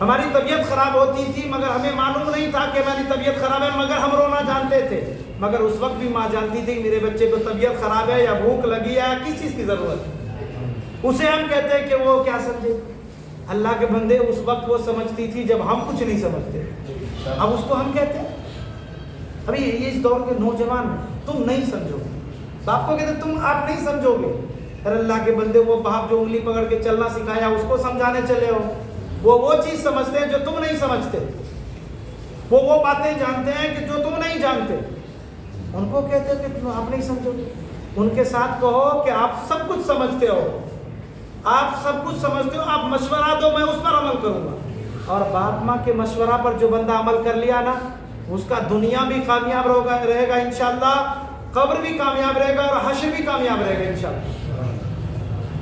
ہماری طبیعت خراب ہوتی تھی مگر ہمیں معلوم نہیں تھا کہ ہماری طبیعت خراب ہے، مگر ہم رونا جانتے تھے. مگر اس وقت بھی ماں جانتی تھی میرے بچے کو طبیعت خراب ہے یا بھوک لگی ہے یا کس چیز کی ضرورت ہے. اسے ہم کہتے ہیں کہ وہ کیا سمجھے. اللہ کے بندے اس وقت وہ سمجھتی تھی جب ہم کچھ نہیں سمجھتے. اب اس کو ہم کہتے ہیں. ابھی اس دور کے نوجوان تم نہیں سمجھو گے، باپ کو کہتے تم آپ نہیں سمجھو گے. ارے اللہ کے بندے وہ باپ جو انگلی پکڑ کے چلنا سکھایا اس کو سمجھانے چلے ہو. وہ چیز سمجھتے ہیں جو تم نہیں سمجھتے. وہ باتیں جانتے ہیں کہ جو تم نہیں جانتے. ان کو کہتے ہیں کہ آپ نہیں سمجھو گے. ان کے ساتھ کہو کہ آپ سب کچھ سمجھتے ہو، آپ سب کچھ سمجھتے ہو، آپ مشورہ دو میں اس پر عمل کروں گا. اور باپ ماں کے مشورہ پر جو بندہ عمل کر لیا نا اس کا دنیا بھی کامیاب رہے گا انشاءاللہ، قبر بھی کامیاب رہے گا اور حشر بھی کامیاب رہے گا انشاءاللہ.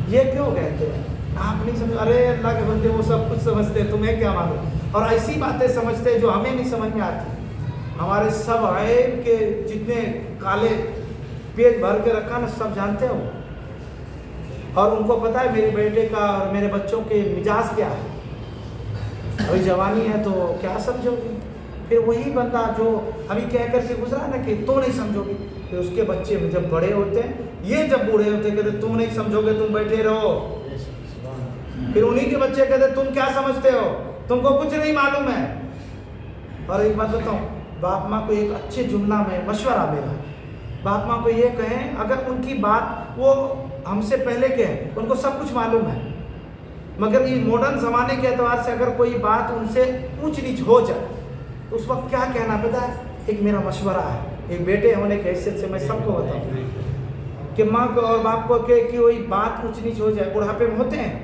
یہ کیوں کہتے ہیں آپ نہیں سمجھ؟ ارے اللہ کے بندے وہ سب کچھ سمجھتے ہیں، تمہیں کیا معلوم. اور ایسی باتیں سمجھتے ہیں جو ہمیں نہیں سمجھ میں آتی. ہمارے سب عیب کے جتنے کالے پیج بھر کے رکھا نا سب جانتے ہو. اور ان کو پتا ہے میرے بیٹے کا اور میرے بچوں کے مزاج کیا ہے. ابھی جوانی ہے تو کیا سمجھو گے. پھر وہی بندہ جو ابھی کہہ کر کے گزرا نا کہ تو نہیں سمجھو گے، پھر اس کے بچے جب بڑے ہوتے ہیں، یہ جب بوڑھے ہوتے ہیں کہتے تم نہیں سمجھو گے، تم بیٹھے رہو. پھر انہی کے بچے کہتے تم کیا سمجھتے ہو، تم کو کچھ نہیں معلوم ہے. اور ایک بات بتاؤں، باپ ماں کو ایک اچھے جملہ میں مشورہ میرا، باپ ماں کو یہ کہیں اگر ان کی بات وہ ہم سے پہلے کے ہیں، ان کو سب کچھ معلوم ہے، مگر یہ ماڈرن زمانے کے اعتبار سے اگر کوئی بات ان سے اونچ نیچ ہو جائے تو اس وقت کیا کہنا پتا ہے. ایک میرا مشورہ ہے، ایک بیٹے ہونے کی حیثیت سے میں سب کو بتاؤں کہ ماں کو اور باپ کو کہ کوئی بات اونچ نیچ ہو جائے، بڑھاپے میں ہوتے ہیں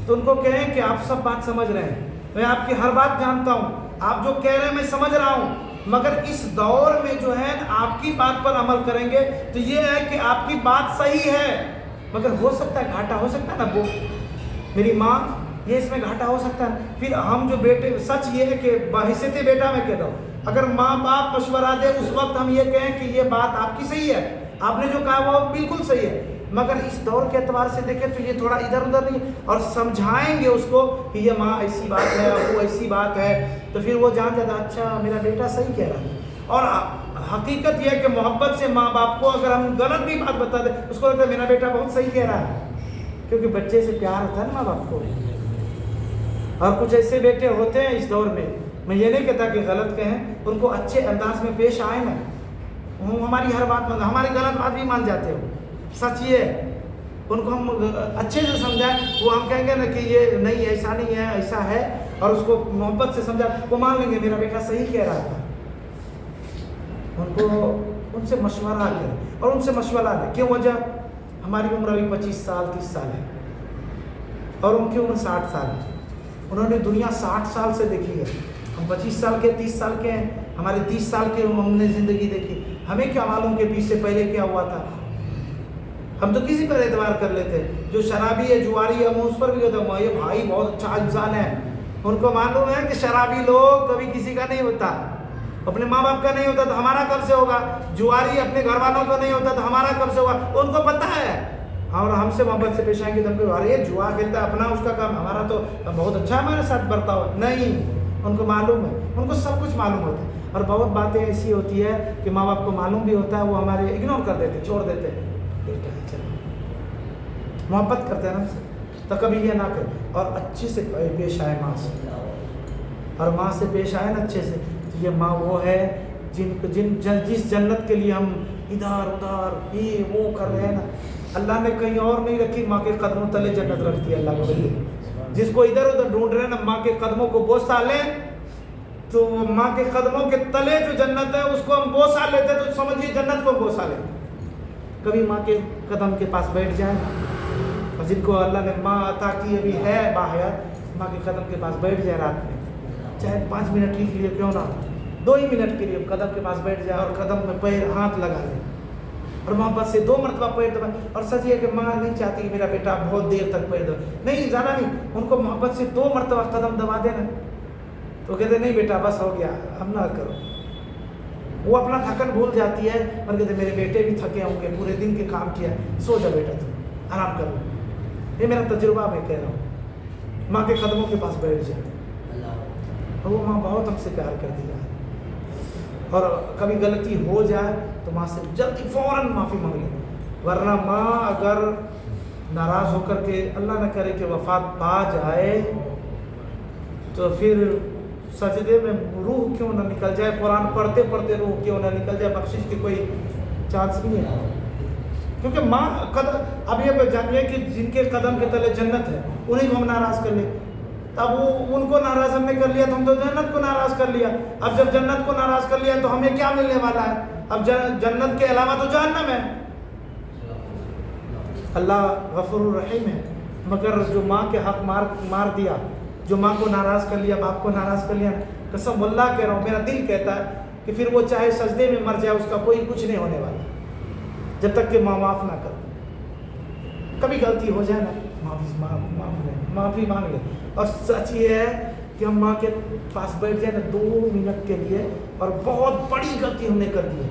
تو ان کو کہیں کہ آپ سب بات سمجھ رہے ہیں، میں آپ کی ہر بات جانتا ہوں، آپ جو کہہ رہے ہیں میں سمجھ رہا ہوں، مگر اس دور میں جو ہے آپ کی بات پر عمل کریں گے تو یہ ہے کہ آپ کی بات صحیح ہے، مگر ہو سکتا ہے گھاٹا ہو سکتا ہے نا. وہ میری ماں یہ اس میں گھاٹا ہو سکتا ہے. پھر ہم جو بیٹے، سچ یہ ہے کہ بحیثیت بیٹا میں کہتا ہوں اگر ماں باپ مشورہ دے اس وقت ہم یہ کہیں کہ یہ بات آپ کی صحیح ہے، آپ نے جو کہا وہ بالکل صحیح ہے، مگر اس دور کے اعتبار سے دیکھیں تو یہ تھوڑا ادھر ادھر نہیں، اور سمجھائیں گے اس کو کہ یہ ماں ایسی بات ہے وہ ایسی بات ہے تو پھر وہ جان جاتا اچھا میرا بیٹا صحیح کہہ رہا ہے. اور حقیقت یہ ہے کہ محبت سے ماں باپ کو اگر ہم غلط بھی بات بتا دیں اس کو لگتا ہے میرا بیٹا بہت صحیح کہہ رہا ہے، کیونکہ بچے سے پیار ہوتا ہے نا ماں باپ کو. اور کچھ ایسے بیٹے ہوتے ہیں اس دور میں یہ نہیں کہتا کہ غلط کہیں، ان کو اچھے انداز میں پیش آئے نا، ہماری ہر بات ہماری غلط بات بھی مان جاتے ہو. سچ یہ ہے ان کو ہم اچھے سے سمجھائیں، وہ ہم کہیں گے نا کہ یہ نہیں ایسا نہیں ہے ایسا ہے، اور اس کو محبت سے سمجھا وہ مان لیں گے میرا بیٹا صحیح کہہ رہا تھا. ان کو ان سے مشورہ لیں اور ان سے مشورہ لیں. کیوں وجہ؟ ہماری عمر ابھی 25 سال 30 سال ہے اور ان کی عمر 60 سال ہے. انہوں نے دنیا 60 سال سے دیکھی ہے، ہم 25 سال کے 30 سال کے ہیں، ہمارے 30 سال کے ہم نے زندگی دیکھی. ہمیں کیا معلوم کہ 20 سے پہلے کیا ہوا تھا. ہم تو کسی پر اعتبار کر لیتے، جو شرابی ہے جواری ہے وہ اس پر بھی ہوتا ہے یہ بھائی بہت اچھا انسان ہے. ان کو معلوم ہے کہ شرابی لوگ کبھی کسی کا نہیں ہوتا، اپنے ماں باپ کا نہیں ہوتا تو ہمارا کب سے ہوگا. جواری اپنے گھر والوں کا نہیں ہوتا تو ہمارا کب سے ہوگا. ان کو پتہ ہے اور ہم سے محبت سے پیش آئیں گے تو ہم کو ارے جوا کھیلتا ہے اپنا اس کا کام، ہمارا تو بہت اچھا ہمارے ساتھ برتاؤ. نہیں، ان کو معلوم ہے، ان کو سب کچھ معلوم ہوتا ہے. اور بہت باتیں ایسی ہوتی ہے کہ ماں باپ کو معلوم بھی ہوتا ہے، وہ ہمارے اگنور کر دیتے، چھوڑ دیتے. بیٹا ہے چلو محبت کرتے ہیں نا تو کبھی یہ نہ کرے اور اچھے سے پیش آئے ماں سے. اور ماں سے پیش آئے نا اچھے سے تو یہ ماں وہ ہے جس جنت کے لیے ہم ادھر ادھر یہ وہ کر رہے ہیں نا، اللہ نے کہیں اور نہیں رکھی، ماں کے قدموں تلے جنت رکھتی ہے. اللہ کو جس کو ادھر ادھر ڈھونڈ رہے ہیں نا ماں کے قدموں کو بوسا لیں تو ماں کے قدموں کے تلے جو جنت ہے اس کو ہم بوسا لیتے تو سمجھیے جنت کو بوسا لیں. کبھی ماں کے قدم کے پاس بیٹھ جائیں، اور جن کو اللہ نے ماں عطا کی ابھی ہے باحیات، ماں کے قدم کے پاس بیٹھ جائے رات میں، چاہے 5 منٹ کے لیے کیوں نہ 2 ہی منٹ کے لیے قدم کے پاس بیٹھ جائے اور قدم میں پیر ہاتھ لگا لے اور محبت سے 2 مرتبہ پیر دبائے. اور سچ یہ کہ ماں نہیں چاہتی کہ میرا بیٹا بہت دیر تک پیر دبائے، نہیں زیادہ نہیں، ان کو محبت سے 2 مرتبہ قدم دبا دینا تو کہتے نہیں بیٹا بس ہو گیا اب نہ کرو. وہ اپنا تھکن بھول جاتی ہے اور کہتے میرے بیٹے بھی تھکے ہوں گے، پورے دن کے کام کیا، سو جا بیٹا تم آرام کر لو. یہ میرا تجربہ میں کہہ رہا ہوں، ماں کے قدموں کے پاس بیٹھ جائے. اور وہ ماں بہت ہم سے پیار کرتی ہے، اور کبھی غلطی ہو جائے تو ماں سے جلدی فوراً معافی مانگ لیں، ورنہ ماں اگر ناراض ہو کر کے اللہ نہ کرے کہ وفات پا جائے تو پھر سجدے میں روح کیوں نہ نکل جائے، قرآن پڑھتے پڑھتے روح کیوں نہ نکل جائے، بخشش کی کوئی چانس نہیں ہے، کیونکہ ماں اب یہ جانیے کہ جن کے قدم کے تلے جنت ہے انہیں ہم ناراض کر لیں، اب وہ ان کو ناراض ہم نے کر لیا تو ہم تو جنت کو ناراض کر لیا، اب جب جنت کو ناراض کر لیا تو ہمیں کیا ملنے والا ہے؟ اب جنت کے علاوہ تو جہنم ہے۔ اللہ غفور الرحیم ہے، مگر جو ماں کے حق مار دیا، جو ماں کو ناراض کر لیا، باپ کو ناراض کر لیا، قسم اللہ کہہ رہا ہوں میرا دل کہتا ہے کہ پھر وہ چاہے سجدے میں مر جائے اس کا کوئی کچھ نہیں ہونے والا جب تک کہ ماں معاف نہ کر۔ کبھی غلطی ہو جائے نا معافی مانگ لے، اور سچ یہ ہے کہ ہم ماں کے پاس بیٹھ جائیں نا 2 منٹ کے لیے، اور بہت بڑی غلطی ہم نے کر دی ہے،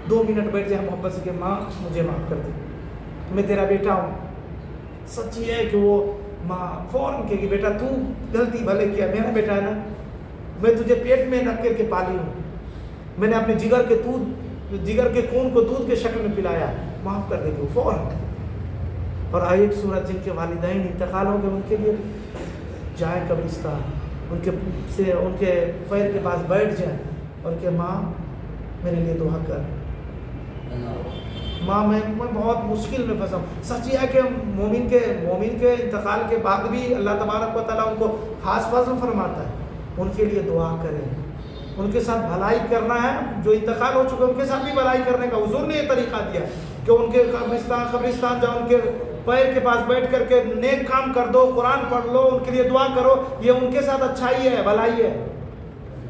2 منٹ بیٹھ جائیں محبت سے کہ ماں مجھے معاف کر دے، میں تیرا بیٹا ہوں۔ سچ یہ ہے کہ وہ ماں فوراً کہے گی بیٹا تو غلطی بھلے کیا، میرا بیٹا ہے نا، میں تجھے پیٹ میں رکھ کر کے پالی ہوں، میں نے اپنے جگر کے خون کو دودھ کے شکل میں پلایا، معاف کر دے گی وہ فوراً۔ اور ایک صورت جن کے والدین انتقال ہو گئے ان کے لیے جائیں قبرستان، ان کے پیر کے پاس بیٹھ جائیں اور کہ ماں میرے لیے دعا کر، ماں میں بہت مشکل میں پھنسا ہوں۔ سچ یہ ہے کہ مومن کے انتقال کے بعد بھی اللہ تبارک و تعالیٰ ان کو خاص فضل فرماتا ہے، ان کے لیے دعا کریں، ان کے ساتھ بھلائی کرنا ہے، جو انتقال ہو چکے ان کے ساتھ بھی بھلائی کرنے کا حضور نے یہ طریقہ دیا کہ ان کے قبرستان جاؤ، ان کے پیر کے پاس بیٹھ کر کے نیک کام کر دو، قرآن پڑھ لو، ان کے لیے دعا کرو، یہ ان کے ساتھ اچھائی ہے، بھلائی ہے۔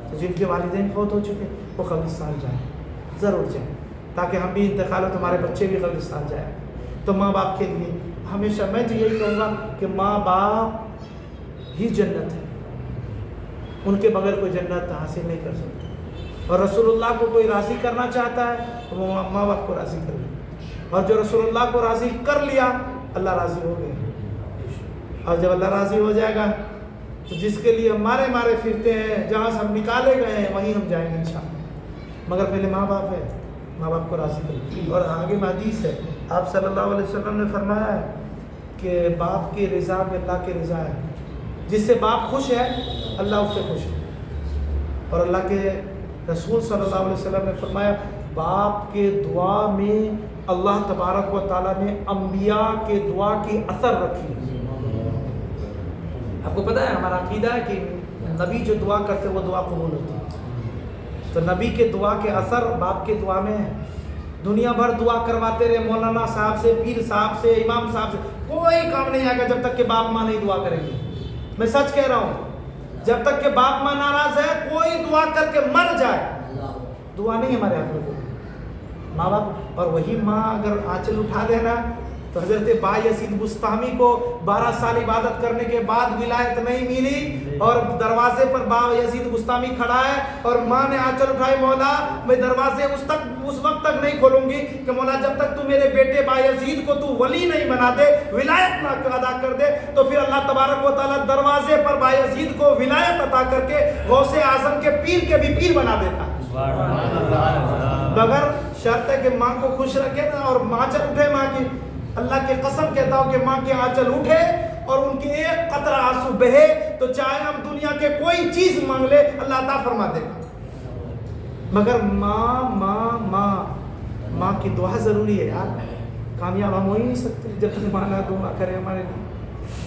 تو جن کے والدین فوت ہو چکے وہ قبرستان جائیں، ضرور جائیں، تاکہ ہم بھی انتقال ہو تو ہمارے بچے بھی قبرستان جائیں۔ تو ماں باپ کے لیے ہمیشہ میں تو یہی کہوں گا کہ ماں باپ ہی جنت ہے، ان کے بغیر کوئی جنت حاصل نہیں کر سکتا، اور رسول اللہ کو کوئی راضی کرنا چاہتا ہے تو وہ ماں باپ کو راضی کر لے، اور جو رسول اللہ کو راضی کر لیا اللہ راضی ہو گئے، اور جب اللہ راضی ہو جائے گا تو جس کے لیے ہم مارے پھرتے ہیں، جہاں سے ہم نکالے گئے ہیں وہیں ہم جائیں گے انشاءاللہ، مگر پہلے ماں باپ ہے، ماں باپ کو راضی کریں۔ اور آگے میں حدیث ہے، آپ صلی اللہ علیہ وسلم نے فرمایا ہے کہ باپ کی رضا میں اللہ کی رضا ہے، جس سے باپ خوش ہے اللہ اس سے خوش ہے، اور اللہ کے رسول صلی اللہ علیہ وسلم نے فرمایا باپ کے دعا میں اللہ تبارک و تعالیٰ نے انبیاء کے دعا کی اثر رکھی ہے۔ آپ کو پتہ ہے ہمارا عقیدہ ہے کہ نبی جو دعا کرتے وہ دعا قبول ہوتی ہے، تو نبی کے دعا کے اثر باپ کے دعا میں ہے۔ دنیا بھر دعا کرواتے رہے مولانا صاحب سے، پیر صاحب سے، امام صاحب سے، کوئی کام نہیں آئے گا جب تک کہ باپ ماں نہیں دعا کریں گے۔ میں سچ کہہ رہا ہوں، جب تک کہ باپ ماں ناراض ہے کوئی دعا کر کے مر جائے دعا نہیں ہمارے ہاتھ میں، ماں باپ۔ اور وہی ماں اگر آنچل اٹھا دینا تو حضرت بایزید بستامی کو 12 سال عبادت کرنے کے بعد ولایت نہیں ملی، اور دروازے پر بایزید بستامی کھڑا ہے اور ماں نے آنچل اٹھائی، مولا میں دروازے اس وقت تک نہیں کھولوں گی کہ مولا جب تک تو میرے بیٹے بایزید کو تو ولی نہیں بنا دے، ولایت نہ ادا کر دے۔ تو پھر اللہ تبارک و تعالیٰ دروازے پر بایزید کو ولایت عطا کر کے غوث اعظم کے پیر کے بھی پیر بنا دیتا، مگر شرط ہے کہ ماں کو خوش رکھے نا، اور آنچل اٹھے ماں کی۔ اللہ کی قسم کہتا ہوں کہ ماں کے آنچل اٹھے اور ان کے ایک قطرہ آنسو بہے تو چاہے ہم دنیا کے کوئی چیز مانگ لے اللہ عطا فرما دے گا، مگر ماں کی دعا ضروری ہے یار، کامیاب ہم ہو ہی نہیں سکتے جب تک ماں نہ دعا کرے ہمارے لیے۔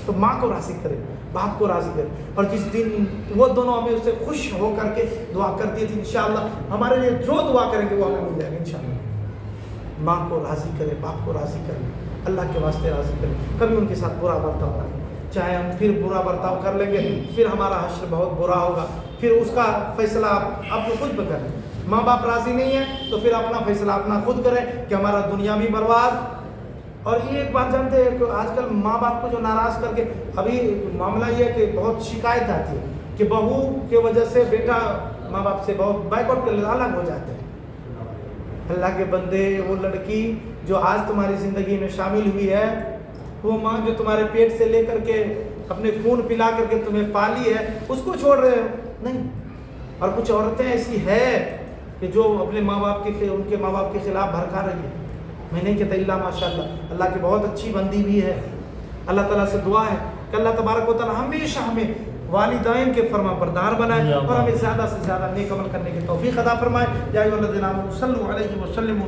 تو ماں کو راضی کرے، باپ کو راضی کرے، اور جس دن وہ دونوں ہمیں اس سے خوش ہو کر کے دعا کرتی تھی انشاءاللہ ہمارے لیے جو دعا کریں گے وہ ہمیں مل جائے گا انشاءاللہ۔ ماں کو راضی کرے، باپ کو راضی کرے، اللہ کے واسطے راضی کرے، کبھی ان کے ساتھ برا برتاؤ نہ کرے، چاہے ہم پھر برا برتاؤ کر لیں گے پھر ہمارا حشر بہت برا ہوگا، پھر اس کا فیصلہ آپ خود کریں۔ ماں باپ راضی نہیں ہے تو پھر اپنا فیصلہ اپنا خود کریں کہ ہمارا دنیا بھی برباد۔ اور یہ ایک بات جانتے ہیں کہ آج کل ماں باپ کو جو ناراض کر کے ابھی معاملہ یہ ہے کہ بہت شکایت آتی ہے کہ بہو کی وجہ سے بیٹا ماں باپ سے بہت بیک آؤٹ کر لیتا، الگ ہو جاتے ہیں۔ اللہ کے بندے، وہ لڑکی جو آج تمہاری زندگی میں شامل ہوئی ہے، وہ ماں جو تمہارے پیٹ سے لے کر کے اپنے خون پلا کر کے تمہیں پالی ہے، اس کو چھوڑ رہے ہو۔ نہیں. اور کچھ عورتیں ایسی ہے کہ جو اپنے ماں باپ کے ان کے ماں باپ کے خلاف بھڑکا رہی ہے. میں نہیں کہتا اللہ ماشاء اللہ، اللہ کی بہت اچھی بندی بھی ہے. اللہ تعالیٰ سے دعا ہے کہ اللہ تبارک و تعالیٰ ہمیشہ ہمیں والدین کے فرما بردار بنائے اور ہمیں زیادہ سے زیادہ نیک عمل کرنے کی توفیق عطا فرمائے. یا ایھا الذین آمنوا صلوا علیہ وسلموا